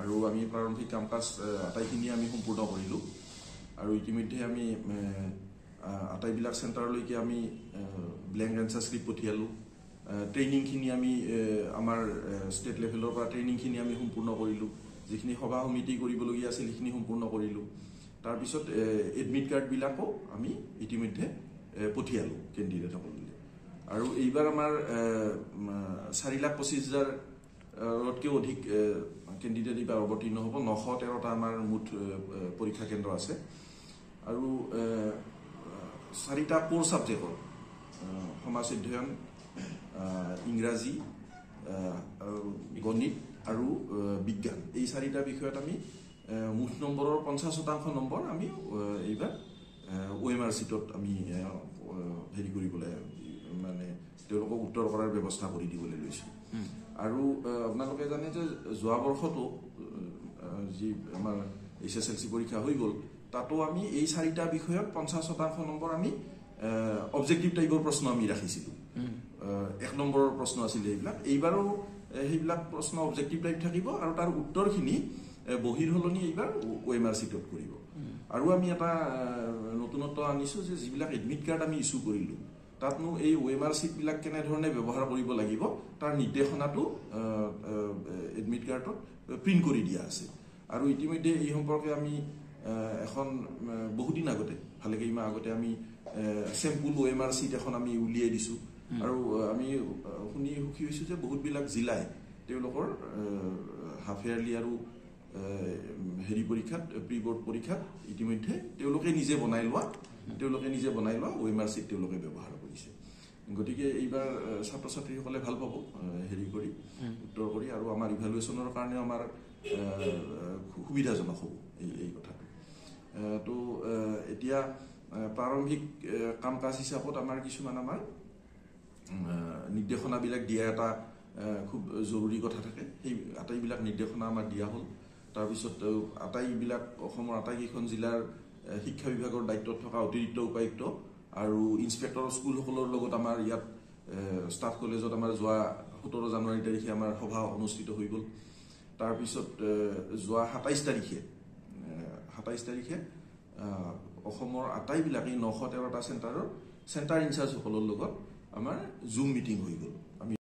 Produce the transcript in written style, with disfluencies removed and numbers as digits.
আৰু আমি প্ৰাৰম্ভিক কাম কাজ আটাইখিনি আমি সম্পূৰ্ণ কৰিলোঁ আৰু ইতিমধ্যে আমি আটাইবিলাক চেণ্টাৰলৈকে আমি ব্লেংক এনচাৰ স্ক্ৰিপ্ট পঠিয়ালোঁ ট্ৰেইনিংখিনি আমি আমাৰ ষ্টেট লেভেলৰ পৰা ট্ৰেইনিংখিনি আমি সম্পূৰ্ণ কৰিলোঁ যিখিনি সভা সমিতি কৰিবলগীয়া আছিল সেইখিনি সম্পূৰ্ণ কৰিলোঁ তাৰপিছত এডমিট কাৰ্ডবিলাকো আমি ইতিমধ্যে পঠিয়ালোঁ কেণ্ডিডেটসকললৈ আৰু এইবাৰ আমাৰ 4,25,000তকৈও অধিক কেণ্ডিডেট এইবাৰ অৱতীৰ্ণ হ'ব 913টা আমাৰ মুঠ পৰীক্ষা কেন্দ্ৰ আছে আৰু 4টা কোৰ ছাবজেক্টত সমাজ অধ্যয়ন ইংৰাজী গণিত আৰু বিজ্ঞান এই 4টা বিষয়ত আমি মুঠ নম্বৰৰ 50% নম্বৰ আমি এইবাৰ OMR চিটত আমি হেৰি কৰিবলৈ মানে তেওঁলোকক উত্তৰ কৰাৰ ব্যৱস্থা কৰি দিবলৈ লৈছোঁ আৰু আপোনালোকে জানে যে যোৱা বৰ্ষতো যি আমাৰ HSLC পৰীক্ষা হৈ গ'ল তাতো আমি এই 4টা বিষয়ত 50% নম্বৰ আমি অবজেক্টিভ টাইপৰ প্ৰশ্ন আমি ৰাখিছিলোঁ 1 নম্বৰৰ প্ৰশ্ন আছিল এইবাৰো সেইবিলাক প্ৰশ্ন অবজেক্টিভ টাইপ থাকিব আৰু তাৰ উত্তৰখিনি বহিৰ হলনি এইবাৰ OMR চিটত কৰিব আৰু আমি এটা নতুনত্ব আনিছোঁ যে যিবিলাক এডমিট কাৰ্ড আমি ইছ্যু কৰিলোঁ তাতনো এই OMR চিটবিলাক কেনেধৰণে ব্যৱহাৰ কৰিব লাগিব তাৰ নিৰ্দেশনাটো এডমিট কাৰ্ডত প্ৰিণ্ট কৰি দিয়া আছে আৰু ইতিমধ্যে এই সম্পৰ্কে আমি এখন বহুদিন আগতে ভালেকেইমাহ আগতে আমি চেম্পুল OMR চিট এখন আমি উলিয়াই দিছোঁ আৰু আমি শুনি সুখী হৈছোঁ যে বহুতবিলাক জিলাই তেওঁলোকৰ হাফ ইয়াৰলি আৰু হেৰি পৰীক্ষাত প্ৰি বৰ্ড পৰীক্ষাত ইতিমধ্যে তেওঁলোকে নিজে বনাই লোৱা OMR চিট তেওঁলোকে ব্যৱহাৰ কৰিছে গতিকে এইবাৰ ছাত্ৰ ছাত্ৰীসকলে ভাল পাব হেৰি কৰি উত্তৰ কৰি আৰু আমাৰ ইভালুৱেশ্যনৰ কাৰণে আমাৰ সুবিধাজনক হ'ব এই কথাটো তো এতিয়া প্ৰাৰম্ভিক কাম কাজ হিচাপত আমাৰ কিছুমান আমাৰ নিৰ্দেশনাবিলাক দিয়া এটা খুব জৰুৰী কথা থাকে সেই আটাইবিলাক নিৰ্দেশনা আমাৰ দিয়া হ'ল তাৰপিছত আটাইবিলাক অসমৰ আটাইকেইখন জিলাৰ শিক্ষা বিভাগৰ দায়িত্বত থকা অতিৰিক্ত উপায়ুক্ত আৰু ইনস্পেক্টৰ স্কুলসকলৰ লগত আমাৰ ইয়াত ষ্টাফ কলেজত আমাৰ যোৱা 17 জানুৱাৰী তাৰিখে আমাৰ সভা অনুষ্ঠিত হৈ গ'ল তাৰপিছত যোৱা 27 তাৰিখে অসমৰ আটাইবিলাকেই 913টা চেণ্টাৰ ইনচাৰ্জসকলৰ লগত আমাৰ জুম মিটিং হৈ গ'ল